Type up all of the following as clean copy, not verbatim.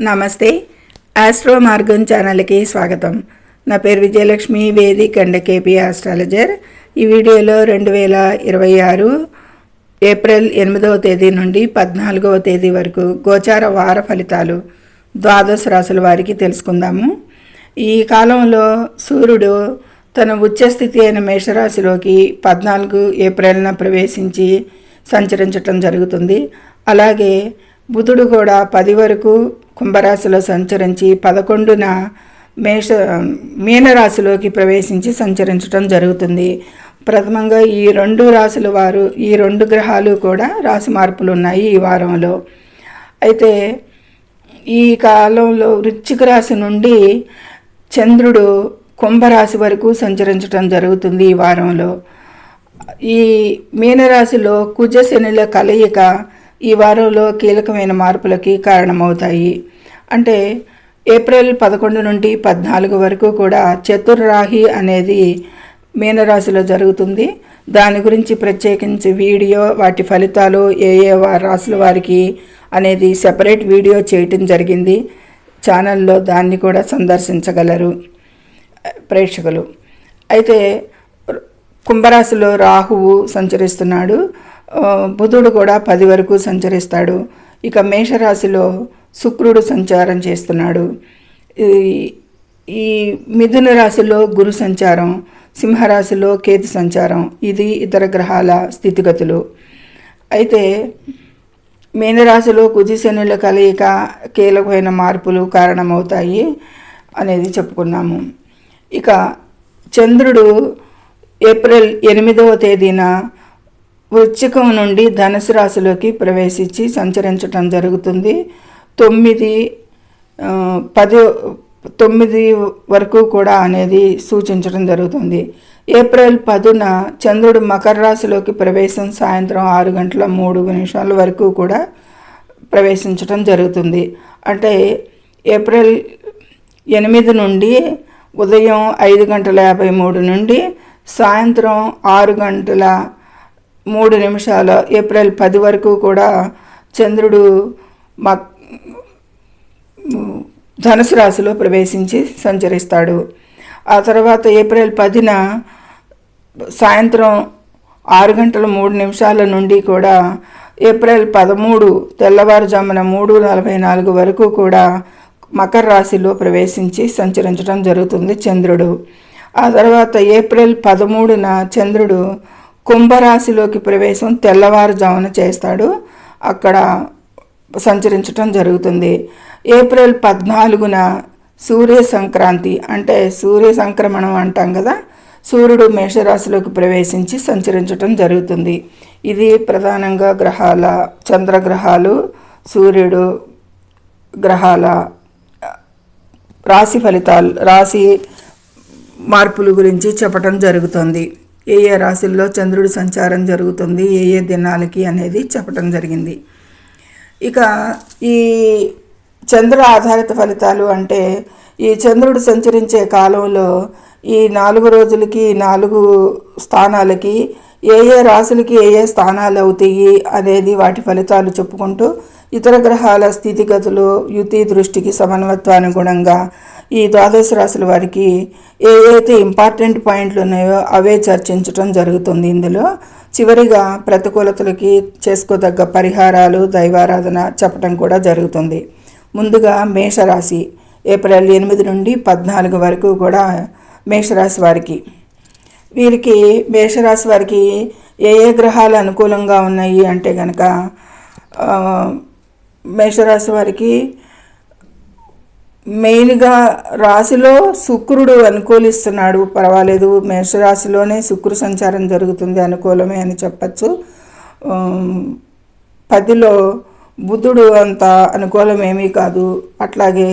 నమస్తే. ఆస్ట్రో మార్గం ఛానల్కి స్వాగతం. నా పేరు Vijayalakshmi, Vedic and KP astrologer. ఈ వీడియోలో 2026 ఏప్రిల్ 8వ తేదీ నుండి 14వ తేదీ వరకు గోచార వార ఫలితాలు ద్వాదశ రాశుల వారికి తెలుసుకుందాము. ఈ కాలంలో సూర్యుడు తన ఉచ్చస్థితి అయిన మేషరాశిలోకి 14 ఏప్రిల్న ప్రవేశించి సంచరించటం జరుగుతుంది. అలాగే బుధుడు కూడా 10 వరకు కుంభరాశిలో సంచరించి 11న మీనరాశిలోకి ప్రవేశించి సంచరించడం జరుగుతుంది. ప్రథమంగా ఈ రెండు రాశుల వారు, ఈ రెండు గ్రహాలు కూడా రాశి మార్పులు ఉన్నాయి ఈ వారంలో. అయితే ఈ కాలంలో వృశ్చిక రాశి నుండి చంద్రుడు కుంభరాశి వరకు సంచరించడం జరుగుతుంది ఈ వారంలో. ఈ మీనరాశిలో కుజ శనుల కలయిక ఈ వారంలో కీలకమైన మార్పులకి కారణమవుతాయి. అంటే ఏప్రిల్ 11 నుండి 14 వరకు కూడా చతుర్రాహి అనేది మీనరాశిలో జరుగుతుంది. దాని గురించి ప్రత్యేకించి వీడియో, వాటి ఫలితాలు ఏ రాశుల వారికి అనేది సెపరేట్ వీడియో చేయటం జరిగింది. ఛానల్లో దాన్ని కూడా సందర్శించగలరు ప్రేక్షకులు. అయితే కుంభరాశిలో రాహువు సంచరిస్తున్నాడు, బుధుడు కూడా 10 వరకు సంచరిస్తాడు. ఇక మేషరాశిలో శుక్రుడు సంచారం చేస్తున్నాడు. ఈ మిథున రాశిలో గురు సంచారం, సింహరాశిలో కేతు సంచారం. ఇది ఇతర గ్రహాల స్థితిగతులు. అయితే మీనరాశిలో కుజశనుల కలయిక కీలకమైన మార్పులు కారణమవుతాయి అనేది చెప్పుకున్నాము. ఇక చంద్రుడు ఏప్రిల్ 8వ తేదీన వృశ్చికం నుండి ధనుసు రాశిలోకి ప్రవేశించి సంచరించటం జరుగుతుంది. 9 వరకు కూడా అనేది సూచించడం జరుగుతుంది. ఏప్రిల్ 10న చంద్రుడు మకర రాశిలోకి ప్రవేశం సాయంత్రం 6:03 వరకు కూడా ప్రవేశించడం జరుగుతుంది. అంటే ఏప్రిల్ 8 నుండి ఉదయం 5:53 నుండి సాయంత్రం 6:03 ఏప్రిల్ 10 వరకు కూడా చంద్రుడు ధనుసు రాశిలో ప్రవేశించి సంచరిస్తాడు. ఆ తర్వాత ఏప్రిల్ 10న సాయంత్రం 6:03 నుండి కూడా ఏప్రిల్ 13 తెల్లవారుజామున 3:44 వరకు కూడా మకర రాశిలో ప్రవేశించి సంచరించడం జరుగుతుంది చంద్రుడు. ఆ తర్వాత ఏప్రిల్ 13న చంద్రుడు కుంభరాశిలోకి ప్రవేశం తెల్లవారుజామున చేస్తాడు, అక్కడ సంచరించటం జరుగుతుంది. ఏప్రిల్ 14న సూర్య సంక్రాంతి, అంటే సూర్య సంక్రమణం అంటాం కదా, సూర్యుడు మేషరాశిలోకి ప్రవేశించి సంచరించటం జరుగుతుంది. ఇది ప్రధానంగా గ్రహాల, చంద్రగ్రహాలు, సూర్యుడు గ్రహాల రాశి ఫలితాలు, రాశి మార్పుల గురించి చెప్పటం జరుగుతుంది. ఏ ఏ రాశుల్లో చంద్రుడి సంచారం జరుగుతుంది, ఏ ఏ దినాలకి అనేది చెప్పటం జరిగింది. ఇక ఈ చంద్ర ఆధారిత ఫలితాలు అంటే ఈ చంద్రుడు సంచరించే కాలంలో ఈ 4 రోజులకి 4 స్థానాలకి ఏ ఏ రాశులకి ఏ ఏ స్థానాలు అవుతాయి అనేది వాటి ఫలితాలు చెప్పుకుంటూ ఇతర గ్రహాల స్థితిగతులు, యుతి దృష్టికి సమన్వత్వానుగుణంగా ఈ ద్వాదశ రాశుల వారికి ఏ అయితే ఇంపార్టెంట్ పాయింట్లు ఉన్నాయో అవే చర్చించడం జరుగుతుంది. ఇందులో చివరిగా ప్రతికూలతలకి చేసుకోదగ్గ పరిహారాలు, దైవారాధన చెప్పడం కూడా జరుగుతుంది. ముందుగా మేషరాశి ఏప్రిల్ 8 నుండి 14 వరకు కూడా మేషరాశి వారికి, వీరికి మేషరాశి వారికి ఏ ఏ గ్రహాలు అనుకూలంగా ఉన్నాయి అంటే కనుక మేషరాశి వారికి మెయిన్గా రాశిలో శుక్రుడు అనుకూలిస్తున్నాడు, పర్వాలేదు. మేషరాశిలోనే శుక్రు సంచారం జరుగుతుంది, అనుకూలమే అని చెప్పచ్చు. 10లో బుధుడు అంత అనుకూలమేమీ కాదు. అట్లాగే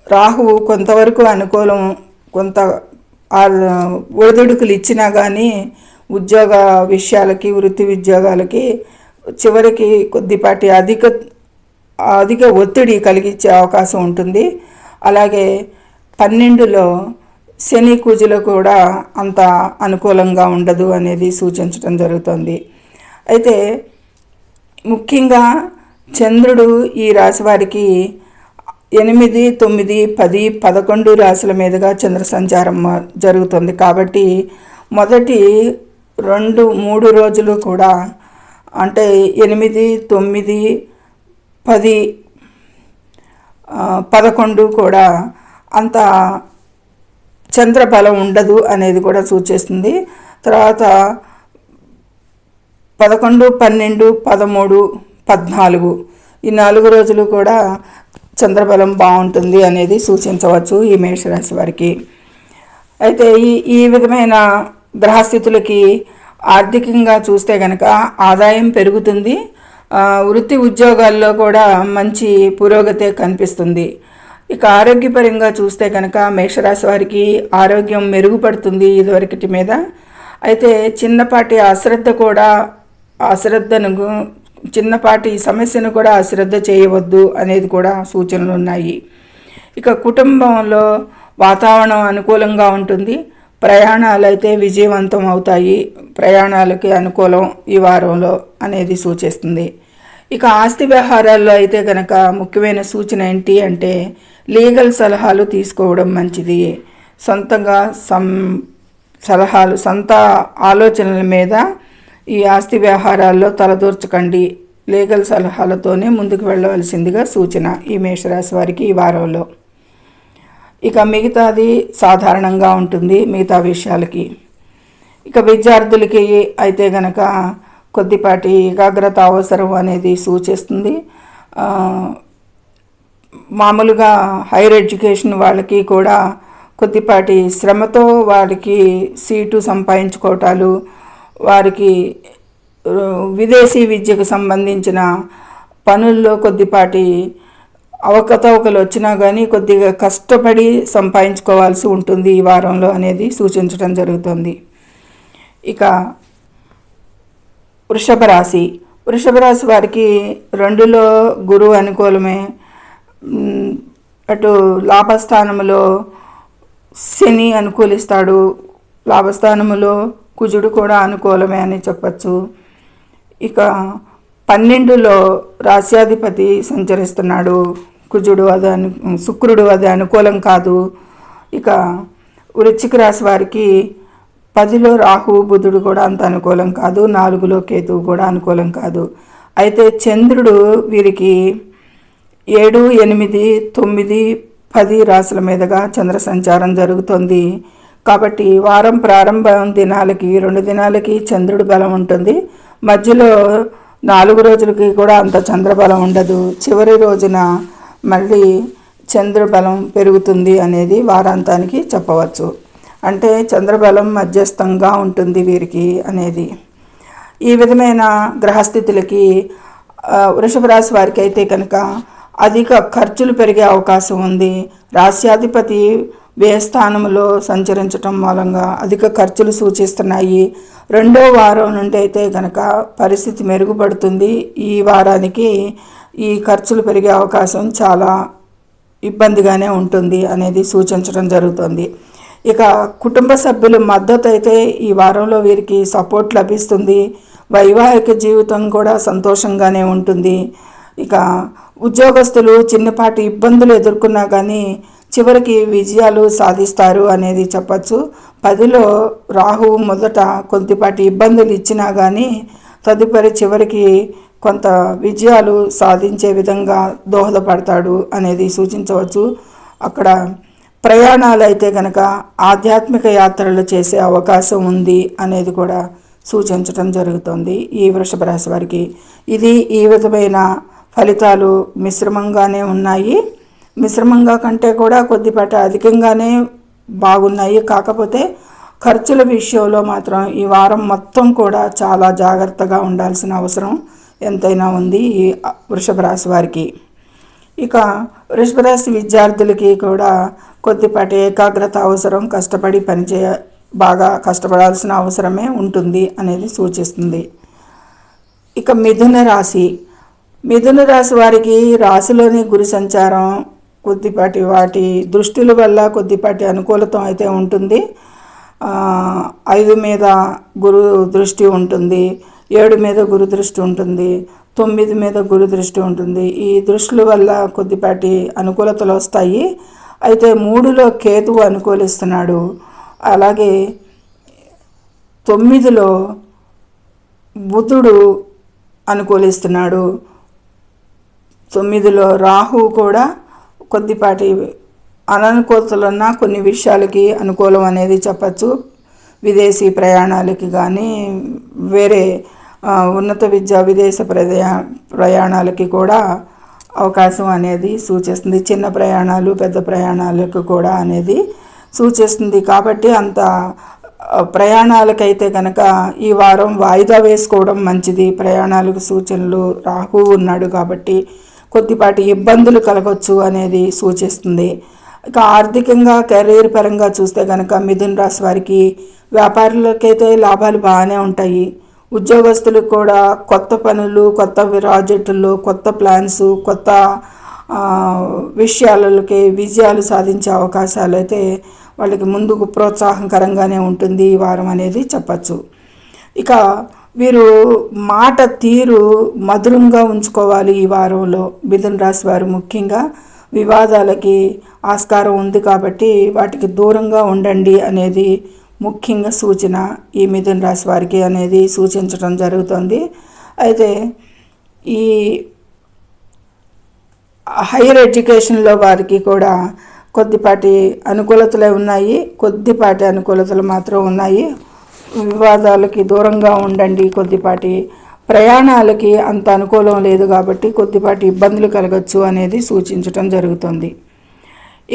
రాహువు కొంతవరకు అనుకూలం, కొంత ఒడిదుడుకులు ఇచ్చినా కానీ ఉద్యోగ విషయాలకి, వృత్తి ఉద్యోగాలకి చివరికి కొద్దిపాటి అధిక ఒత్తిడి కలిగించే అవకాశం ఉంటుంది. అలాగే 12లో శని కుజులు కూడా అంత అనుకూలంగా ఉండదు అనేది సూచించడం జరుగుతుంది. అయితే ముఖ్యంగా చంద్రుడు ఈ రాశి వారికి 8, 9, 10, 11 రాశుల మీదుగా చంద్ర సంచారం జరుగుతుంది. కాబట్టి మొదటి 2, 3 రోజులు కూడా అంటే 8, 9, 10, 11 కూడా అంత చంద్రబలం ఉండదు అనేది కూడా సూచిస్తుంది. తర్వాత 11, 12, 13, 14 ఈ 4 రోజులు కూడా చంద్రబలం బాగుంటుంది అనేది సూచించవచ్చు ఈ మేషరాశి వారికి. అయితే ఈ విధమైన గ్రహస్థితులకి ఆర్థికంగా చూస్తే కనుక ఆదాయం పెరుగుతుంది. వృత్తి ఉద్యోగాల్లో కూడా మంచి పురోగతి కనిపిస్తుంది. ఇక ఆరోగ్యపరంగా చూస్తే కనుక మేషరాశి వారికి ఆరోగ్యం మెరుగుపడుతుంది ఇదివరకటి మీద. అయితే చిన్నపాటి చిన్నపాటి సమస్యను కూడా అశ్రద్ధ చేయవద్దు అనేది కూడా సూచనలు ఉన్నాయి. ఇక కుటుంబంలో వాతావరణం అనుకూలంగా ఉంటుంది. ప్రయాణాలు అయితే విజయవంతం అవుతాయి. ప్రయాణాలకి అనుకూలం ఈ వారంలో అనేది సూచిస్తుంది. ఇక ఆస్తి వ్యవహారాల్లో అయితే కనుక ముఖ్యమైన సూచన ఏంటి అంటే లీగల్ సలహాలు తీసుకోవడం మంచిది. సొంతంగా సొంత ఆలోచనల మీద ఈ ఆస్తి వ్యవహారాల్లో తలదూర్చకండి. లీగల్ సలహాలతోనే ముందుకు వెళ్ళవలసిందిగా సూచన ఈ మేషరాశి వారికి ఈ వారంలో. ఇక మిగతాది సాధారణంగా ఉంటుంది మిగతా విషయాలకి. ఇక విద్యార్థులకి అయితే గనక కొద్దిపాటి ఏకాగ్రత అవసరం అనేది సూచిస్తుంది. మామూలుగా హైయర్ ఎడ్యుకేషన్ వాళ్ళకి కూడా కొద్దిపాటి శ్రమతో వారికి సీటు సంపాదించుకోవటాలు, వారికి విదేశీ విద్యకు సంబంధించిన పనుల్లో కొద్దిపాటి అవకతవకలు వచ్చినా కానీ కొద్దిగా కష్టపడి సంపాదించుకోవాల్సి ఉంటుంది ఈ వారంలో అనేది సూచించడం జరుగుతుంది. ఇక వృషభ రాశి వారికి 2లో గురువు అనుకూలమే. అటు లాభస్థానంలో శని అనుకూలిస్తాడు, లాభస్థానంలో కుజుడు కూడా అనుకూలమే అని చెప్పచ్చు. ఇక 12లో రాశ్యాధిపతి సంచరిస్తున్నాడు కుజుడు, శుక్రుడు, అది అనుకూలం కాదు. ఇక వృశ్చిక రాశి వారికి 10లో రాహు బుధుడు కూడా అంత అనుకూలం కాదు. 4లో కేతువు కూడా అనుకూలం కాదు. అయితే చంద్రుడు వీరికి 7, 8, 9, 10 రాశుల మీదుగా చంద్ర సంచారం జరుగుతుంది. కాబట్టి వారం ప్రారంభం దినాలకి 2 దినాలకి చంద్రుడి బలం ఉంటుంది. మధ్యలో 4 రోజులకి కూడా అంత చంద్రబలం ఉండదు. చివరి రోజున మళ్ళీ చంద్రబలం పెరుగుతుంది అనేది వారాంతానికి చెప్పవచ్చు. అంటే చంద్రబలం మధ్యస్థంగా ఉంటుంది వీరికి అనేది. ఈ విధమైన గ్రహస్థితులకి వృషభ రాశి వారికి అయితే కనుక అధిక ఖర్చులు పెరిగే అవకాశం ఉంది. రాశ్యాధిపతి వ్యయస్థానంలో సంచరించటం మూలంగా అధిక ఖర్చులు సూచిస్తున్నాయి. 2వ వారం నుండి అయితే కనుక పరిస్థితి మెరుగుపడుతుంది. ఈ వారానికి ఈ ఖర్చులు పెరిగే అవకాశం చాలా ఇబ్బందిగానే ఉంటుంది అనేది సూచించడం జరుగుతుంది. ఇక కుటుంబ సభ్యుల మద్దతు అయితే ఈ వారంలో వీరికి సపోర్ట్ లభిస్తుంది. వైవాహిక జీవితం కూడా సంతోషంగానే ఉంటుంది. ఇక ఉద్యోగస్తులు చిన్నపాటి ఇబ్బందులు ఎదుర్కొన్నా కానీ చివరికి విజయాలు సాధిస్తారు అనేది చెప్పచ్చు. 10లో రాహువు మొదట కొద్దిపాటి ఇబ్బందులు ఇచ్చినా కానీ తదుపరి చివరికి కొంత విజయాలు సాధించే విధంగా దోహదపడతాడు అనేది సూచించవచ్చు. అక్కడ ప్రయాణాలు అయితే కనుక ఆధ్యాత్మిక యాత్రలు చేసే అవకాశం ఉంది అనేది కూడా సూచించడం జరుగుతుంది ఈ వృషభ రాశి వారికి. ఇది ఈ విధమైన ఫలితాలు మిశ్రమంగానే ఉన్నాయి. మిశ్రమంగా కంటే కూడా కొద్దిపాటి అధికంగానే బాగున్నాయి. కాకపోతే ఖర్చుల విషయంలో మాత్రం ఈ వారం మొత్తం కూడా చాలా జాగ్రత్తగా ఉండాల్సిన అవసరం ఎంతైనా ఉంది ఈ వృషభ రాశి వారికి. ఇక వృషభ రాశి విద్యార్థులకి కూడా కొద్దిపాటి ఏకాగ్రత అవసరం, కష్టపడి బాగా కష్టపడాల్సిన అవసరమే ఉంటుంది అనేది సూచిస్తుంది. ఇక మిథున రాశి వారికి రాశిలోని గురు సంచారం కొద్దిపాటి వాటి దృష్టిల వల్ల కొద్దిపాటి అనుకూలత అయితే ఉంటుంది. 5 మీద గురు దృష్టి ఉంటుంది, 7 మీద గురు దృష్టి ఉంటుంది, 9 మీద గురు దృష్టి ఉంటుంది. ఈ దృష్టిల వల్ల కొద్దిపాటి అనుకూలతలు వస్తాయి. అయితే 3లో కేతువు అనుకూలిస్తున్నాడు. అలాగే 9లో బుధుడు అనుకూలిస్తున్నాడు. 9లో రాహువు కూడా కొద్దిపాటి అననుకూలతలున్న కొన్ని విషయాలకి అనుకూలం అనేది చెప్పచ్చు. విదేశీ ప్రయాణాలకి కానీ వేరే ఉన్నత విద్యా విదేశ ప్రయాణాలకి కూడా అవకాశం అనేది సూచిస్తుంది. చిన్న ప్రయాణాలు పెద్ద ప్రయాణాలకు కూడా అనేది సూచిస్తుంది. కాబట్టి అంత ప్రయాణాలకైతే కనుక ఈ వారం వాయిదా వేసుకోవడం మంచిది. ప్రయాణాలకు సూచనలు రాహు ఉన్నాడు కాబట్టి కొద్దిపాటి ఇబ్బందులు కలగవచ్చు అనేది సూచిస్తుంది. ఇక ఆర్థికంగా కెరీర్ పరంగా చూస్తే కనుక మిథున రాశి వారికి వ్యాపారులకైతే లాభాలు బాగానే ఉంటాయి. ఉద్యోగస్తులకు కూడా కొత్త పనులు, కొత్త ప్రాజెక్టుల్లో కొత్త ప్లాన్స్, కొత్త విషయాలకి విజయాలు సాధించే అవకాశాలు అయితే వాళ్ళకి ముందుకు ప్రోత్సాహకరంగానే ఉంటుంది ఈ వారం అనేది చెప్పచ్చు. ఇక వీరు మాట తీరు మధురంగా ఉంచుకోవాలి ఈ వారంలో. మిథున రాశి వారు ముఖ్యంగా వివాదాలకి ఆస్కారం ఉంది కాబట్టి వాటికి దూరంగా ఉండండి అనేది ముఖ్యంగా సూచన ఈ మిథున రాశి వారికి అనేది సూచించడం జరుగుతుంది. అయితే ఈ హైయర్ ఎడ్యుకేషన్లో వారికి కూడా కొద్దిపాటి అనుకూలతలే ఉన్నాయి, కొద్దిపాటి అనుకూలతలు మాత్రం ఉన్నాయి. వివాదాలకి దూరంగా ఉండండి. కొద్దిపాటి ప్రయాణాలకి అంత అనుకూలం లేదు కాబట్టి కొద్దిపాటి ఇబ్బందులు కలగచ్చు అనేది సూచించడం జరుగుతుంది.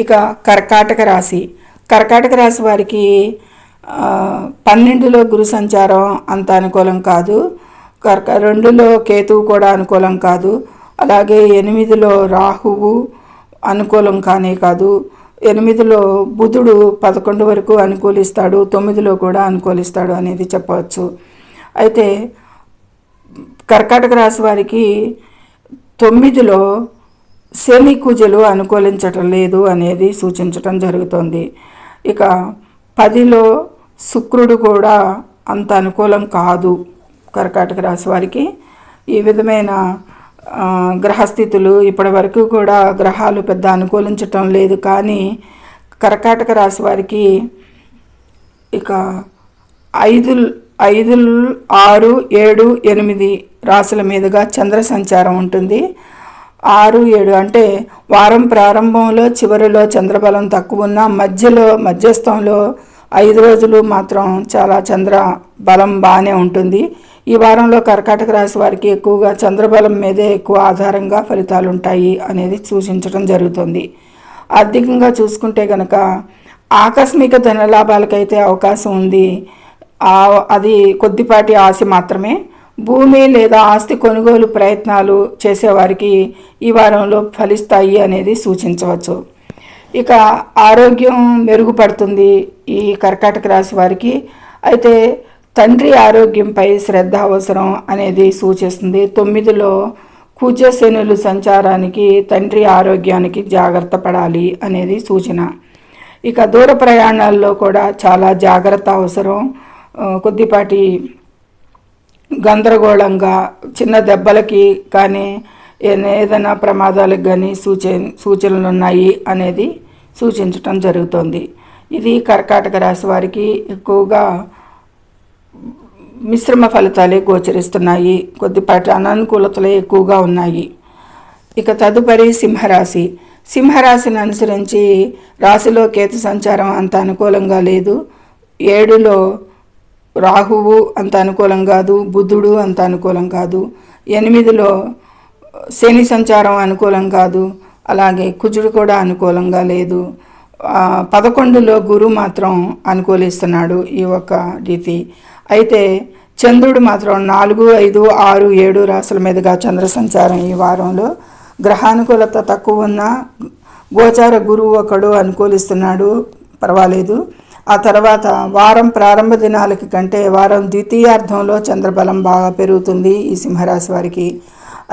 ఇక కర్కాటక రాశి. కర్కాటక రాశి వారికి 12లో గురు సంచారం అంత అనుకూలం కాదు. 2లో కేతువు కూడా అనుకూలం కాదు. అలాగే 8లో రాహువు అనుకూలం కానే కాదు. 8లో బుధుడు 11 వరకు అనుకూలిస్తాడు, 9లో కూడా అనుకూలిస్తాడు అనేది చెప్పవచ్చు. అయితే కర్కాటక రాశి వారికి 9లో శని కుజులు అనుకూలించటం లేదు అనేది సూచించటం జరుగుతుంది. ఇక 10లో శుక్రుడు కూడా అంత అనుకూలం కాదు కర్కాటక రాశి వారికి. ఈ విధమైన గ్రహస్థితులు ఇప్పటి వరకు కూడా గ్రహాలు పెద్ద అనుకూలించటం లేదు. కానీ కర్కాటక రాశి వారికి ఇక 5, 6, 7, 8 రాశుల మీదుగా చంద్ర సంచారం ఉంటుంది. 6, 7 అంటే వారం ప్రారంభంలో చివరిలో చంద్రబలం తక్కువ ఉన్న మధ్యస్థంలో 5 రోజులు మాత్రం చాలా చంద్ర బలం బాగానే ఉంటుంది. ఈ వారంలో కర్కాటక రాశి వారికి ఎక్కువగా చంద్రబలం మీదే ఎక్కువ ఆధారంగా ఫలితాలు ఉంటాయి అనేది సూచించడం జరుగుతుంది. ఆర్థికంగా చూసుకుంటే కనుక ఆకస్మిక ధనలాభాలకైతే అవకాశం ఉంది. అది కొద్దిపాటి ఆశ మాత్రమే. భూమి లేదా ఆస్తి కొనుగోలు ప్రయత్నాలు చేసేవారికి ఈ వారంలో ఫలిస్తాయి అనేది సూచించవచ్చు. ఇక ఆరోగ్యం మెరుగుపడుతుంది ఈ కర్కాటక రాశి వారికి. అయితే తండ్రి ఆరోగ్యంపై శ్రద్ధ అవసరం అనేది సూచిస్తుంది. 9లో కుజ శనులు సంచారానికి తండ్రి ఆరోగ్యానికి జాగ్రత్త పడాలి అనేది సూచన. ఇక దూర ప్రయాణాల్లో కూడా చాలా జాగ్రత్త అవసరం. కొద్దిపాటి గందరగోళంగా చిన్న దెబ్బలకి కానీ ఏదైనా ప్రమాదాలకు కానీ సూచనలు ఉన్నాయి అనేది సూచించటం జరుగుతుంది. ఇది కర్కాటక రాశి వారికి ఎక్కువగా మిశ్రమ ఫలితాలే గోచరిస్తున్నాయి. కొద్దిపాటి అననుకూలతలే ఎక్కువగా ఉన్నాయి. ఇక తదుపరి సింహరాశి. సింహరాశిని అనుసరించి రాశిలో కేతు సంచారం అంత అనుకూలంగా లేదు. 7లో రాహువు అంత అనుకూలం కాదు, బుధుడు అంత అనుకూలం కాదు. 8లో శని సంచారం అనుకూలం కాదు, అలాగే కుజుడు కూడా అనుకూలంగా లేదు. 11లో గురు మాత్రం అనుకూలిస్తున్నాడు ఈ ఒక్క రీతి. అయితే చంద్రుడు మాత్రం 4, 5, 6, 7 రాశుల మీదుగా చంద్ర సంచారం ఈ వారంలో. గ్రహానుకూలత తక్కువ ఉన్న గోచార గురువు ఒకడు అనుకూలిస్తున్నాడు, పర్వాలేదు. ఆ తర్వాత వారం ప్రారంభ దినాలకి కంటే వారం ద్వితీయార్థంలో చంద్రబలం బాగా పెరుగుతుంది ఈ సింహరాశి వారికి.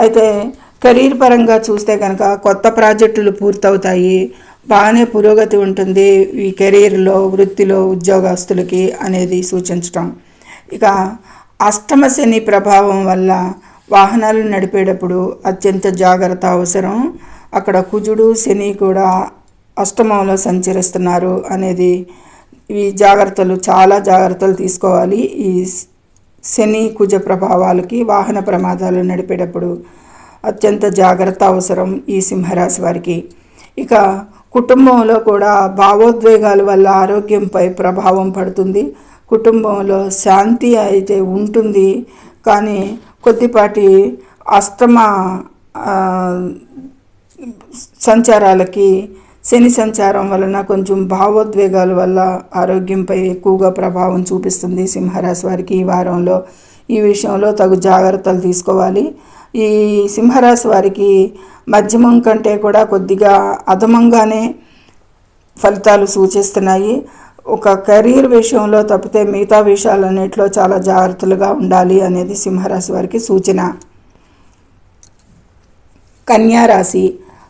అయితే కెరీర్ పరంగా చూస్తే కనుక కొత్త ప్రాజెక్టులు పూర్తవుతాయి, బాగానే పురోగతి ఉంటుంది ఈ కెరీర్లో, వృత్తిలో ఉద్యోగస్తులకి అనేది సూచించటం. ఇక అష్టమ శని ప్రభావం వల్ల వాహనాలు నడిపేటప్పుడు అత్యంత జాగ్రత్త అవసరం. అక్కడ కుజుడు శని కూడా అష్టమంలో సంచరిస్తున్నారు అనేది ఈ జాగ్రత్తలు, చాలా జాగ్రత్తలు తీసుకోవాలి. ఈ శని కుజ ప్రభావాలకి వాహన ప్రమాదాలు నడిపేటప్పుడు అత్యంత జాగ్రత్త అవసరం ఈ సింహరాశి వారికి. ఇక కుటుంబంలో కూడా భావోద్వేగాల వల్ల ఆరోగ్యంపై ప్రభావం పడుతుంది. కుటుంబంలో శాంతి అయితే ఉంటుంది, కానీ కొద్దిపాటి అష్టమ సంచారాలకి, శని సంచారం వలన కొంచెం భావోద్వేగాల వల్ల ఆరోగ్యంపై ఎక్కువగా ప్రభావం చూపిస్తుంది సింహరాశి వారికి ఈ వారంలో. ఈ విషయంలో తగు జాగ్రత్తలు తీసుకోవాలి. ఈ సింహరాశి వారికి మధ్యమం కంటే కూడా కొద్దిగా అధమంగానే ఫలితాలు సూచిస్తున్నాయి. ఒక కెరీర్ విషయంలో తప్పితే మిగతా విషయాలన్నింటిలో చాలా జాగ్రత్తలుగా ఉండాలి అనేది సింహరాశి వారికి సూచన. కన్యారాశి.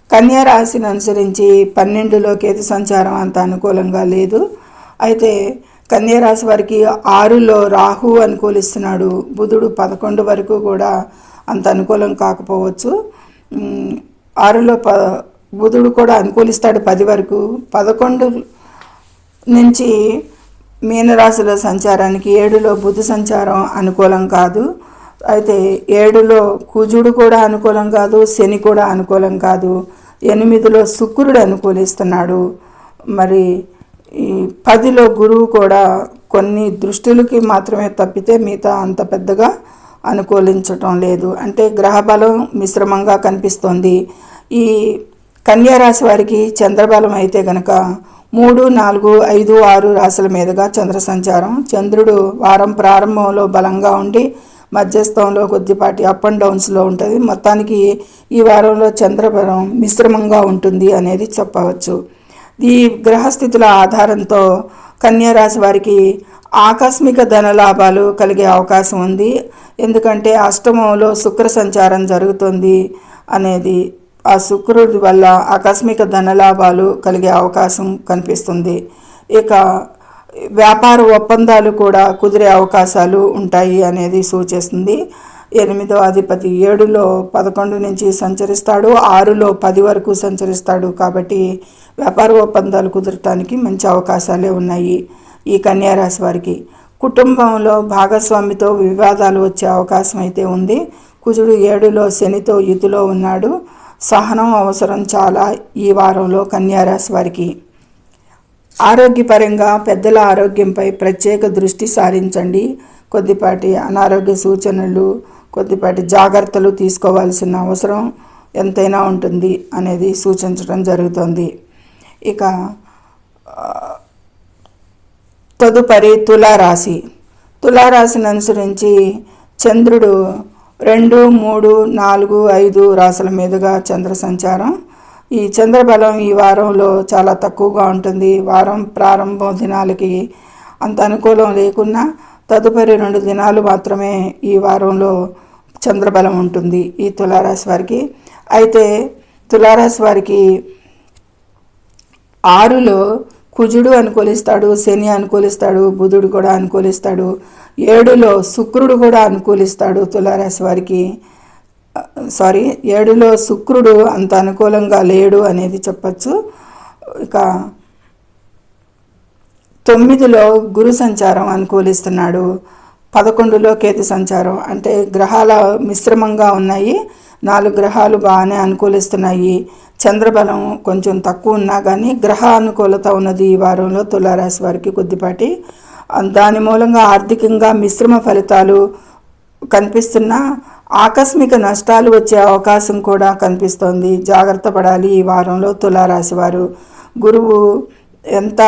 కన్యారాశిని అనుసరించి 12లో కేతు సంచారం అంత అనుకూలంగా లేదు. అయితే కన్యారాశి వారికి 6లో రాహు అనుకూలిస్తున్నాడు. బుధుడు 11 వరకు కూడా అంత అనుకూలం కాకపోవచ్చు. 6లో బుధుడు కూడా అనుకూలిస్తాడు 10 వరకు. 11 నుంచి మీనరాశిలో సంచారానికి 7లో బుధ సంచారం అనుకూలం కాదు. అయితే 7లో కుజుడు కూడా అనుకూలం కాదు, శని కూడా అనుకూలం కాదు. 8లో శుక్రుడు అనుకూలిస్తున్నాడు. మరి ఈ 10లో గురువు కూడా కొన్ని దృష్టిలకి మాత్రమే తప్పితే మిగతా అంత పెద్దగా అనుకూలించటం లేదు. అంటే గ్రహబలం మిశ్రమంగా కనిపిస్తోంది. ఈ కన్యారాశి వారికి చంద్రబలం అయితే గనక 3, 4, 5, 6 రాశుల మీదుగా చంద్ర సంచారం. చంద్రుడు వారం ప్రారంభంలో బలంగా ఉండి మధ్యస్థంలో కొద్దిపాటి అప్ అండ్ డౌన్స్లో ఉంటుంది. మొత్తానికి ఈ వారంలో చంద్రబలం మిశ్రమంగా ఉంటుంది అనేది చెప్పవచ్చు. ఈ గ్రహస్థితుల ఆధారంతో కన్యారాశి వారికి ఆకస్మిక ధన లాభాలు కలిగే అవకాశం ఉంది. ఎందుకంటే అష్టమంలో శుక్ర సంచారం జరుగుతుంది అనేది, ఆ శుక్రుడి వల్ల ఆకస్మిక ధనలాభాలు కలిగే అవకాశం కనిపిస్తుంది. ఇక వ్యాపార ఒప్పందాలు కూడా కుదిరే అవకాశాలు ఉంటాయి అనేది సూచిస్తుంది. 8వ అధిపతి 7లో 11 నుంచి సంచరిస్తాడు, 6లో 10 వరకు సంచరిస్తాడు. కాబట్టి వ్యాపార ఒప్పందాలు కుదరటానికి మంచి అవకాశాలే ఉన్నాయి ఈ కన్యారాశి వారికి. కుటుంబంలో భాగస్వామితో వివాదాలు వచ్చే అవకాశం అయితే ఉంది. కుజుడు 7లో శనితో యుతిలో ఉన్నాడు. సహనం అవసరం చాలా ఈ వారంలో కన్యారాశి వారికి. ఆరోగ్యపరంగా పెద్దల ఆరోగ్యంపై ప్రత్యేక దృష్టి సారించండి. కొద్దిపాటి అనారోగ్య సూచనలు, కొద్దిపాటి జాగ్రత్తలు తీసుకోవాల్సిన అవసరం ఎంతైనా ఉంటుంది అనేది సూచించడం జరుగుతుంది. ఇక తదుపరి తులారాశి. తులారాశిని అనుసరించి చంద్రుడు 2, 3, 4, 5 రాశుల మీదుగా చంద్ర సంచారం. ఈ చంద్రబలం ఈ వారంలో చాలా తక్కువగా ఉంటుంది. వారం ప్రారంభ దినాలకి అంత అనుకూలం లేకున్నా తదుపరి 2 దినాలు మాత్రమే ఈ వారంలో చంద్రబలం ఉంటుంది ఈ తులారాశి వారికి. అయితే తులారాశి వారికి 6లో కుజుడు అనుకూలిస్తాడు, శని అనుకూలిస్తాడు, బుధుడు కూడా అనుకూలిస్తాడు. 7లో శుక్రుడు కూడా అనుకూలిస్తాడు తులారాశి వారికి. 7లో శుక్రుడు అంత అనుకూలంగా లేడు అనేది చెప్పచ్చు. ఇక 9లో గురు సంచారం అనుకూలిస్తున్నాడు, 11లో కేతు సంచారం. అంటే గ్రహాల మిశ్రమంగా ఉన్నాయి. 4 గ్రహాలు బాగానే అనుకూలిస్తున్నాయి. చంద్రబలం కొంచెం తక్కువ ఉన్నా కానీ గ్రహ అనుకూలత ఉన్నది ఈ వారంలో తులారాశి వారికి కొద్దిపాటి. దాని మూలంగా ఆర్థికంగా మిశ్రమ ఫలితాలు కనిపిస్తున్నా ఆకస్మిక నష్టాలు వచ్చే అవకాశం కూడా కనిపిస్తోంది. జాగ్రత్త పడాలి ఈ వారంలో తులారాశి వారు. గురువు ఎంత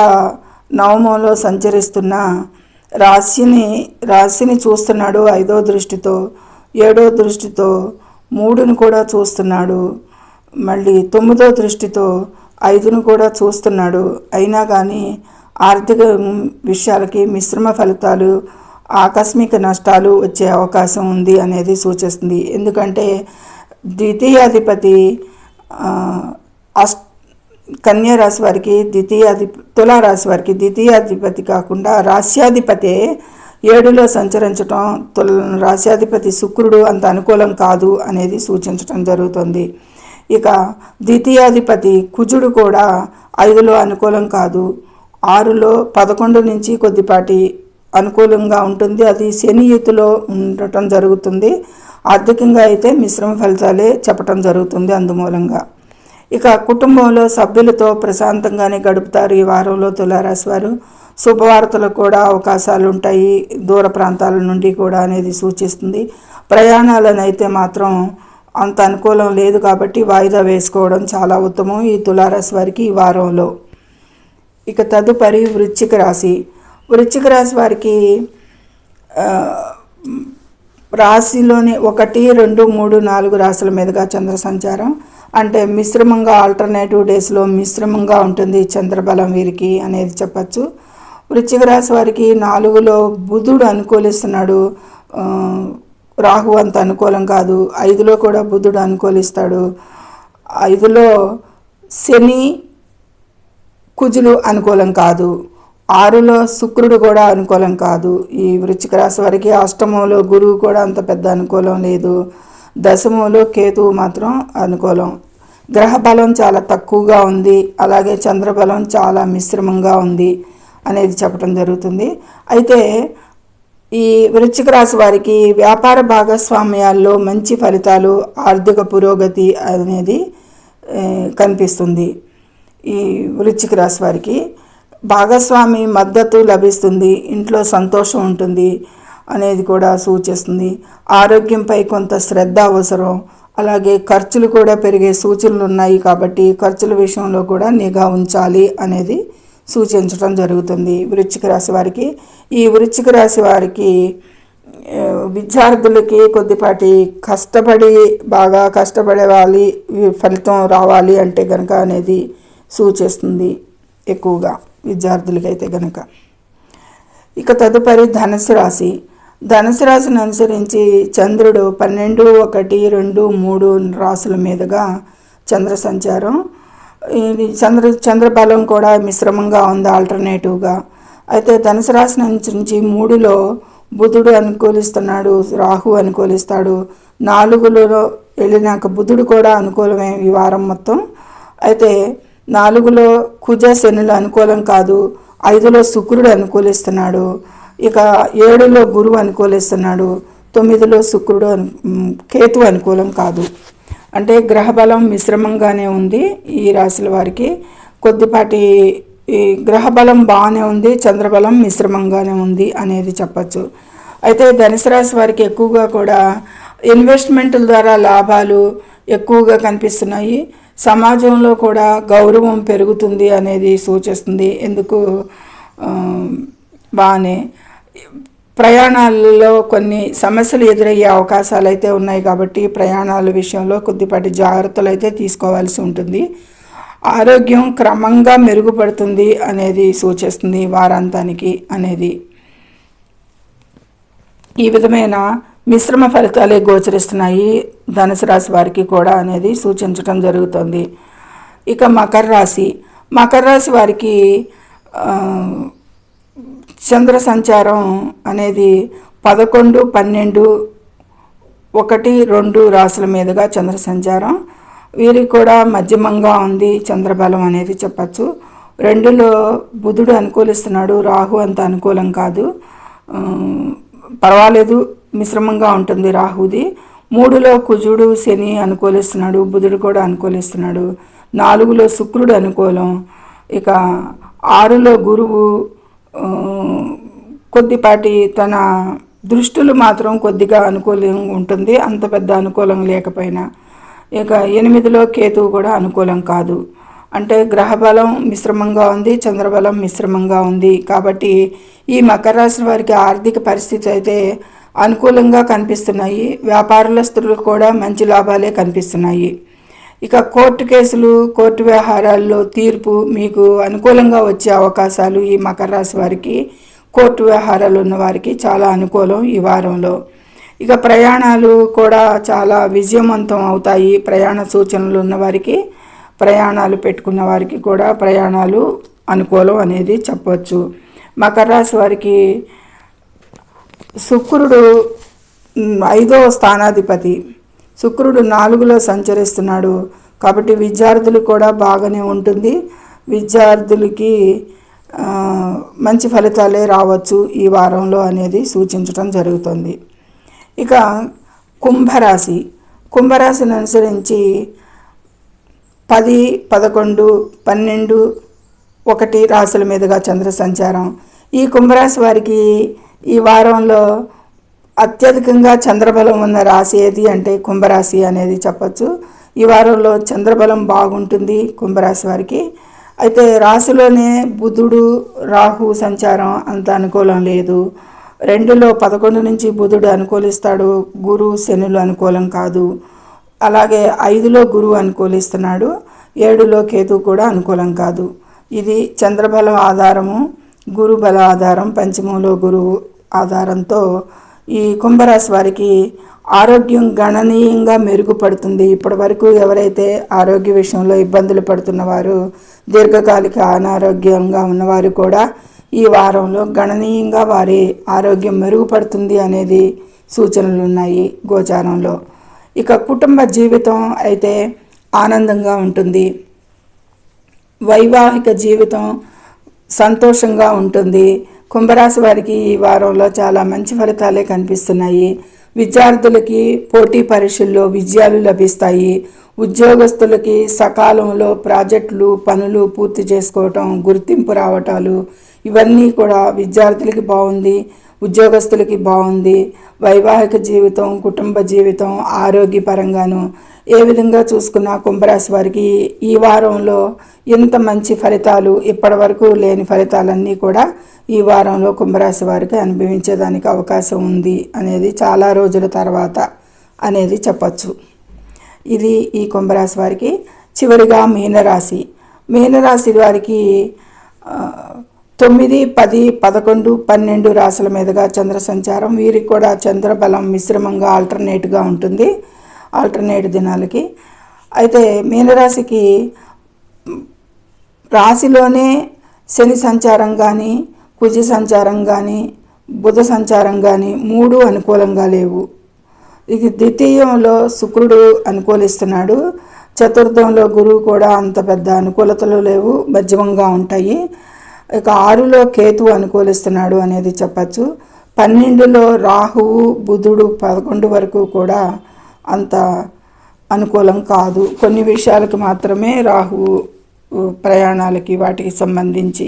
నవమంలో సంచరిస్తున్నా రాశిని చూస్తున్నాడు 5వ దృష్టితో, 7వ దృష్టితో 3ను కూడా చూస్తున్నాడు, మళ్ళీ 9వ దృష్టితో 5ను కూడా చూస్తున్నాడు. అయినా కానీ ఆర్థిక విషయాలకి మిశ్రమ ఫలితాలు, ఆకస్మిక నష్టాలు వచ్చే అవకాశం ఉంది అనేది సూచిస్తుంది. ఎందుకంటే ద్వితీయాధిపతి కన్యారాశి వారికి తులారాశి వారికి ద్వితీయాధిపతి కాకుండా రాశ్యాధిపతి 7లో సంచరించటం రాశ్యాధిపతి శుక్రుడు అంత అనుకూలం కాదు అనేది సూచించటం జరుగుతుంది. ఇక ద్వితీయాధిపతి కుజుడు కూడా 5లో అనుకూలం కాదు. 6లో 11 నుంచి కొద్దిపాటి అనుకూలంగా ఉంటుంది. అది శనియుతిలో ఉండటం జరుగుతుంది. ఆర్థికంగా అయితే మిశ్రమ ఫలితాలే చెప్పటం జరుగుతుంది అందుమూలంగా. ఇక కుటుంబంలో సభ్యులతో ప్రశాంతంగానే గడుపుతారు ఈ వారంలో తులారాశి వారు. శుభవార్తలకు కూడా అవకాశాలు ఉంటాయి దూర ప్రాంతాల నుండి కూడా అనేది సూచిస్తుంది. ప్రయాణాలను అయితే మాత్రం అంత అనుకూలం లేదు కాబట్టి వాయిదా వేసుకోవడం చాలా ఉత్తమం ఈ తులారాశి వారికి ఈ వారంలో. ఇక తదుపరి వృశ్చిక రాశి. వృశ్చిక రాశి వారికి రాశిలోని 1, 2, 3, 4 రాశుల మీదుగా చంద్ర సంచారం. అంటే మిశ్రమంగా ఆల్టర్నేటివ్ డేస్లో మిశ్రమంగా ఉంటుంది చంద్రబలం వీరికి అనేది చెప్పచ్చు. వృశ్చిక రాశి వారికి 4లో బుధుడు అనుకూలిస్తున్నాడు. రాహు అంత అనుకూలం కాదు. 5లో కూడా బుధుడు అనుకూలిస్తాడు. 5లో శని కుజులు అనుకూలం కాదు. 6లో శుక్రుడు కూడా అనుకూలం కాదు. ఈ వృశ్చిక రాశి వారికి అష్టమంలో గురువు కూడా అంత పెద్ద అనుకూలం లేదు. దశమంలో కేతువు మాత్రం అనుకూలం. గ్రహ బలం చాలా తక్కువగా ఉంది. అలాగే చంద్రబలం చాలా మిశ్రమంగా ఉంది అనేది చెప్పడం జరుగుతుంది. అయితే ఈ వృశ్చిక రాశి వారికి వ్యాపార భాగస్వామ్యాల్లో మంచి ఫలితాలు, ఆర్థిక పురోగతి అనేది కనిపిస్తుంది. ఈ వృశ్చిక రాశి వారికి భాగస్వామి మద్దతు లభిస్తుంది. ఇంట్లో సంతోషం ఉంటుంది అనేది కూడా సూచిస్తుంది. ఆరోగ్యంపై కొంత శ్రద్ధ అవసరం. అలాగే ఖర్చులు కూడా పెరిగే సూచనలు ఉన్నాయి కాబట్టి ఖర్చుల విషయంలో కూడా నిఘా ఉంచాలి అనేది సూచించడం జరుగుతుంది వృశ్చిక రాశి వారికి. ఈ వృశ్చిక రాశి వారికి విద్యార్థులకి కొద్దిపాటి బాగా కష్టపడేవాలి ఫలితం రావాలి అంటే కనుక అనేది సూచిస్తుంది ఎక్కువగా విద్యార్థులకైతే కనుక. ఇక తదుపరి ధనుసు రాశి. ధనుసు రాశిని అనుసరించి చంద్రుడు 12, 1, 2, 3 రాశుల మీదుగా చంద్ర సంచారం. చంద్రబలం కూడా మిశ్రమంగా ఉంది ఆల్టర్నేటివ్గా. అయితే ధనుసు రాశిని అనుసరించి 3లో బుధుడు అనుకూలిస్తున్నాడు, రాహు అనుకూలిస్తాడు. 4లో వెళ్ళినాక బుధుడు కూడా అనుకూలమే ఈ వారం మొత్తం. అయితే 4లో కుజ శనులు అనుకూలం కాదు. 5లో శుక్రుడు అనుకూలిస్తున్నాడు. ఇక 7లో గురువు అనుకూలిస్తున్నాడు. 9లో శుక్రుడు కేతు అనుకూలం కాదు. అంటే గ్రహబలం మిశ్రమంగానే ఉంది ఈ రాశుల వారికి. కొద్దిపాటి ఈ గ్రహబలం బాగానే ఉంది, చంద్రబలం మిశ్రమంగానే ఉంది అనేది చెప్పచ్చు. అయితే ధనుసు రాశి వారికి ఎక్కువగా కూడా ఇన్వెస్ట్మెంట్ల ద్వారా లాభాలు ఎక్కువగా కనిపిస్తున్నాయి. సమాజంలో కూడా గౌరవం పెరుగుతుంది అనేది సూచిస్తుంది. ఎందుకు బాగానే ప్రయాణాలలో కొన్ని సమస్యలు ఎదురయ్యే అవకాశాలు అయితే ఉన్నాయి కాబట్టి ప్రయాణాల విషయంలో కొద్దిపాటి జాగ్రత్తలు అయితే తీసుకోవాల్సి ఉంటుంది. ఆరోగ్యం క్రమంగా మెరుగుపడుతుంది అనేది సూచిస్తుంది వారాంతానికి అనేది. ఈ విధమైన మిశ్రమ ఫలితాలే గోచరిస్తున్నాయి ధనుసు రాశి వారికి కూడా అనేది సూచించడం జరుగుతుంది. ఇక మకర రాశి. మకర రాశి వారికి చంద్ర సంచారం అనేది 11, 12, 1, 2 రాశుల మీదుగా చంద్ర సంచారం. వీరికి కూడా మధ్యమంగా ఉంది చంద్రబలం అనేది చెప్పచ్చు. 2లో బుధుడు అనుకూలిస్తున్నాడు, రాహు అంత అనుకూలం కాదు, పర్వాలేదు మిశ్రమంగా ఉంటుంది రాహుది. 3లో కుజుడు శని అనుకూలిస్తున్నాడు, బుధుడు కూడా అనుకూలిస్తున్నాడు. 4లో శుక్రుడు అనుకూలం. ఇక 6లో గురువు కొద్దిపాటి తన దృష్టులు మాత్రం కొద్దిగా అనుకూలంగా ఉంటుంది, అంత పెద్ద అనుకూలం లేకపోయినా. ఇక 8లో కేతువు కూడా అనుకూలం కాదు. అంటే గ్రహబలం మిశ్రమంగా ఉంది, చంద్రబలం మిశ్రమంగా ఉంది. కాబట్టి ఈ మకర రాశి వారికి ఆర్థిక పరిస్థితి అయితే అనుకూలంగా కనిపిస్తున్నాయి. వ్యాపారస్తులకు కూడా మంచి లాభాలే కనిపిస్తున్నాయి. ఇక కోర్టు కేసులు, కోర్టు వ్యవహారాల్లో తీర్పు మీకు అనుకూలంగా వచ్చే అవకాశాలు ఈ మకర రాశి వారికి, కోర్టు వ్యవహారాలు ఉన్న వారికి చాలా అనుకూలం ఈ వారంలో. ఇక ప్రయాణాలు కూడా చాలా విజయవంతం అవుతాయి. ప్రయాణ సూచనలు ఉన్నవారికి, ప్రయాణాలు పెట్టుకున్న వారికి కూడా ప్రయాణాలు అనుకూలం అనేది చెప్పవచ్చు. మకర రాశి వారికి శుక్రుడు 5వ స్థానాధిపతి. శుక్రుడు 4లో సంచరిస్తున్నాడు కాబట్టి విద్యార్థులు కూడా బాగానే ఉంటుంది. విద్యార్థులకి మంచి ఫలితాలే రావచ్చు ఈ వారంలో అనేది సూచించడం జరుగుతుంది. ఇక కుంభరాశిని అనుసరించి 10, 11, 12, 1 రాశుల మీదుగా చంద్ర సంచారం. ఈ కుంభరాశి వారికి ఈ వారంలో అత్యధికంగా చంద్రబలం ఉన్న రాశి ఏది అంటే కుంభరాశి అనేది చెప్పచ్చు. ఈ వారంలో చంద్రబలం బాగుంటుంది కుంభరాశి వారికి. అయితే రాశిలోనే బుధుడు రాహు సంచారం అంత అనుకూలం లేదు. 2లో 11 నుంచి బుధుడు అనుకూలిస్తాడు, గురు శనులు అనుకూలం కాదు. అలాగే 5లో గురువు అనుకూలిస్తున్నాడు, 7లో కేతు కూడా అనుకూలం కాదు. ఇది చంద్రబలం ఆధారము, గురు బల ఆధారం, పంచమంలో గురువు ఆధారంతో ఈ కుంభరాశి వారికి ఆరోగ్యం గణనీయంగా మెరుగుపడుతుంది. ఇప్పటి వరకు ఎవరైతే ఆరోగ్య విషయంలో ఇబ్బందులు పడుతున్నవారు, దీర్ఘకాలిక అనారోగ్యంగా ఉన్నవారు కూడా ఈ వారంలో గణనీయంగా వారి ఆరోగ్యం మెరుగుపడుతుంది అనేది సూచనలు ఉన్నాయి గోచారంలో. ఇక కుటుంబ జీవితం అయితే ఆనందంగా ఉంటుంది. వైవాహిక జీవితం సంతోషంగా ఉంటుంది. కుంభరాశి వారికి ఈ వారంలో చాలా మంచి ఫలితాలే కనిపిస్తున్నాయి. విద్యార్థులకి పోటీ పరీక్షల్లో విజయాలు లభిస్తాయి. ఉద్యోగస్తులకి సకాలంలో ప్రాజెక్టులు పనులు పూర్తి చేసుకోవటం, గుర్తింపు రావటాలు ఇవన్నీ కూడా విద్యార్థులకి బాగుంది, ఉద్యోగస్తులకి బాగుంది. వైవాహిక జీవితం, కుటుంబ జీవితం ఆరోగ్యపరంగాను ఏ విధంగా చూసుకున్నా కుంభరాశి వారికి ఈ వారంలో ఇంత మంచి ఫలితాలు, ఇప్పటి వరకు లేని ఫలితాలన్నీ కూడా ఈ వారంలో కుంభరాశి వారికి అనుభవించేదానికి అవకాశం ఉంది అనేది చాలా రోజుల తర్వాత అనేది చెప్పచ్చు. ఇది ఈ కుంభరాశి వారికి. చివరిగా మీనరాశి వారికి 9, 10, 11, 12 రాశుల మీదుగా చంద్ర సంచారం. వీరికి కూడా చంద్రబలం మిశ్రమంగా ఆల్టర్నేట్గా ఉంటుంది, ఆల్టర్నేట్ దినాలకి. అయితే మీనరాశికి రాశిలోనే శని సంచారం కానీ, కుజ సంచారం కానీ, బుధ సంచారం కానీ 3 అనుకూలంగా లేవు. ఇక ద్వితీయంలో శుక్రుడు అనుకూలిస్తున్నాడు, చతుర్థంలో గురువు కూడా అంత పెద్ద అనుకూలతలు లేవు, మధ్యమంగా ఉంటాయి. ఇక 6లో కేతు అనుకూలిస్తున్నాడు అనేది చెప్పచ్చు. 12లో రాహువు బుధుడు 11 వరకు కూడా అంత అనుకూలం కాదు. కొన్ని విషయాలకు మాత్రమే రాహువు ప్రయాణాలకి వాటికి సంబంధించి.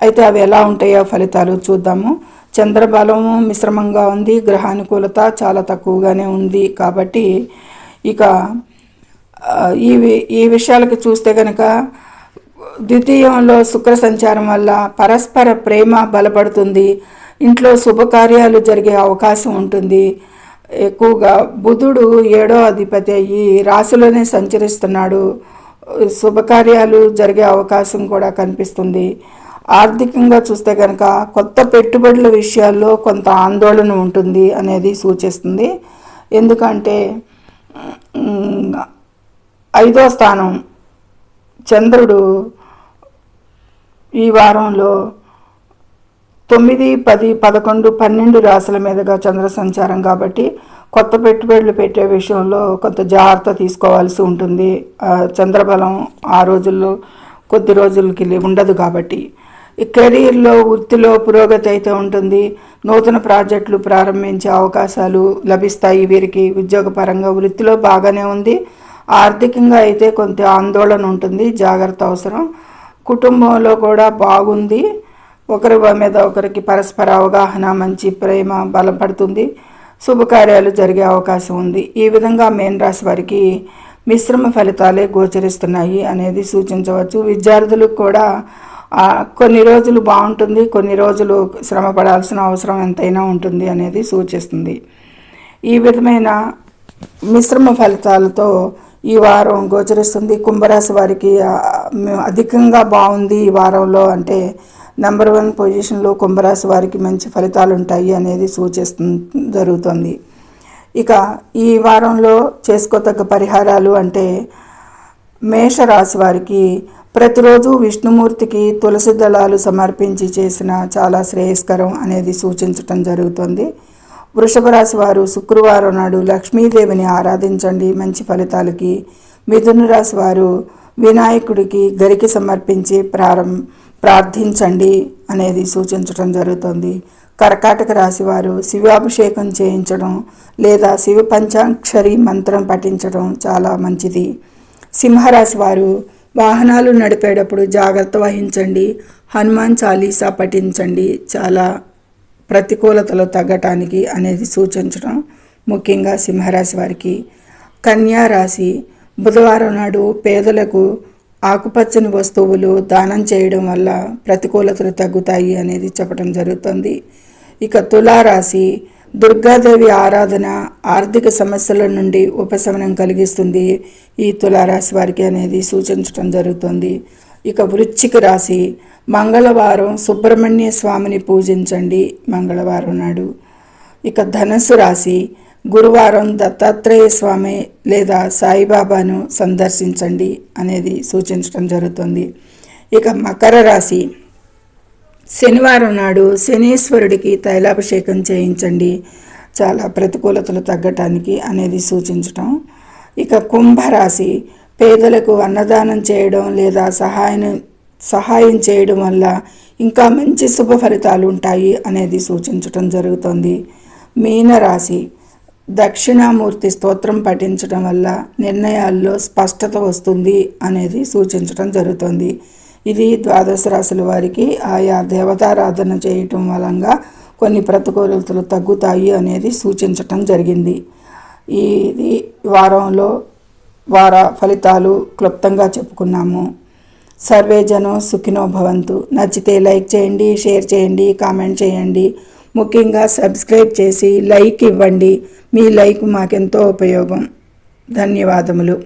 అయితే అవి ఎలా ఉంటాయో ఫలితాలు చూద్దాము. చంద్రబలము మిశ్రమంగా ఉంది, గ్రహానుకూలత చాలా తక్కువగానే ఉంది. కాబట్టి ఇక ఈ విషయాలకు చూస్తే కనుక ద్వితీయంలో శుక్ర సంచారం వల్ల పరస్పర ప్రేమ బలపడుతుంది, ఇంట్లో శుభకార్యాలు జరిగే అవకాశం ఉంటుంది. ఎక్కువగా బుధుడు 7వ అధిపతి అయ్యి రాశిలోనే సంచరిస్తున్నాడు, శుభకార్యాలు జరిగే అవకాశం కూడా కనిపిస్తుంది. ఆర్థికంగా చూస్తే కనుక కొత్త పెట్టుబడుల విషయాల్లో కొంత ఆందోళన ఉంటుంది అనేది సూచిస్తుంది. ఎందుకంటే 5వ స్థానం చంద్రుడు ఈ వారంలో 9, 10, 11, 12 రాశుల మీదుగా చంద్ర సంచారం కాబట్టి కొత్త పెట్టుబడులు పెట్టే విషయంలో కొంత జాగ్రత్త తీసుకోవాల్సి ఉంటుంది. చంద్రబలం ఆ రోజుల్లో కొద్ది రోజులకి ఉండదు కాబట్టి. ఈ కెరీర్లో వృత్తిలో పురోగతి అయితే ఉంటుంది, నూతన ప్రాజెక్టులు ప్రారంభించే అవకాశాలు లభిస్తాయి వీరికి. ఉద్యోగపరంగా వృత్తిలో బాగానే ఉంది, ఆర్థికంగా అయితే కొంత ఆందోళన ఉంటుంది, జాగ్రత్త అవసరం. కుటుంబంలో కూడా బాగుంది, ఒకరి మీద ఒకరికి పరస్పర అవగాహన, మంచి ప్రేమ బలపడుతుంది, శుభకార్యాలు జరిగే అవకాశం ఉంది. ఈ విధంగా మీనరాశి వారికి మిశ్రమ ఫలితాలే గోచరిస్తున్నాయి అనేది సూచించవచ్చు. విద్యార్థులకు కూడా కొన్ని రోజులు బాగుంటుంది, కొన్ని రోజులు శ్రమ పడాల్సిన అవసరం ఎంతైనా ఉంటుంది అనేది సూచిస్తుంది. ఈ విధమైన మిశ్రమ ఫలితాలతో ఈ వారం గోచరిస్తుంది. కుంభరాశి వారికి అధికంగా బాగుంది ఈ వారంలో అంటే నెంబర్ 1 పొజిషన్లో కుంభరాశి వారికి మంచి ఫలితాలు ఉంటాయి అనేది జరుగుతుంది. ఇక ఈ వారంలో చేసుకోతగ్గ పరిహారాలు అంటే మేషరాశి వారికి ప్రతిరోజు విష్ణుమూర్తికి తులసి దళాలు సమర్పించి చేసిన చాలా శ్రేయస్కరం అనేది సూచించటం జరుగుతుంది. వృషభ రాశి వారు శుక్రవారం నాడు లక్ష్మీదేవిని ఆరాధించండి, మంచి ఫలితాలకి. మిథున రాశి వారు వినాయకుడికి గరికి సమర్పించి ప్రార్థించండి అనేది సూచించడం జరుగుతుంది. కర్కాటక రాశి వారు శివాభిషేకం చేయించడం లేదా శివ పంచాక్షరి మంత్రం పఠించడం చాలా మంచిది. సింహరాశి వారు వాహనాలు నడిపేటప్పుడు జాగ్రత్త వహించండి, హనుమాన్ చాలీసా పఠించండి, చాలా ప్రతికూలతలు తగ్గటానికి అనేది సూచించడం ముఖ్యంగా సింహరాశి వారికి. కన్యా రాశి బుధవారం నాడు పేదలకు ఆకుపచ్చని వస్తువులు దానం చేయడం వల్ల ప్రతికూలతలు తగ్గుతాయి అనేది చెప్పడం జరుగుతుంది. ఇక తులారాశి దుర్గాదేవి ఆరాధన ఆర్థిక సమస్యల నుండి ఉపశమనం కలిగిస్తుంది ఈ తులారాశి వారికి అనేది సూచించడం జరుగుతుంది. ఇక వృశ్చిక రాశి మంగళవారం సుబ్రహ్మణ్య స్వామిని పూజించండి మంగళవారం నాడు. ఇక ధనుసు రాశి గురువారం దత్తాత్రేయ స్వామి లేదా సాయిబాబాను సందర్శించండి అనేది సూచించడం జరుగుతుంది. ఇక మకర రాశి శనివారం నాడు శనీశ్వరుడికి తైలాభిషేకం చేయించండి, చాలా ప్రతికూలతలు తగ్గటానికి అనేది సూచించటం. ఇక కుంభరాశి పేదలకు అన్నదానం చేయడం లేదా సహాయం చేయడం వల్ల ఇంకా మంచి శుభ ఫలితాలు ఉంటాయి అనేది సూచించటం జరుగుతుంది. మీనరాశి దక్షిణామూర్తి స్తోత్రం పఠించడం వల్ల నిర్ణయాల్లో స్పష్టత వస్తుంది అనేది సూచించడం జరుగుతుంది. ఇది ద్వాదశ రాశుల వారికి ఆయా దేవతారాధన చేయటం వలన కొన్ని ప్రతికూలతలు తగ్గుతాయి అనేది సూచించటం జరిగింది. ఇది వారంలో వార ఫలితాలు క్లుప్తంగా చెప్పుకున్నాము. సర్వే జనం సుఖినో భవంతు. నచ్చితే లైక్ చేయండి, షేర్ చేయండి, కామెంట్ చేయండి. ముఖ్యంగా సబ్స్క్రైబ్ చేసి లైక్ ఇవ్వండి. మీ లైక్ మాకెంతో ఉపయోగం. ధన్యవాదములు.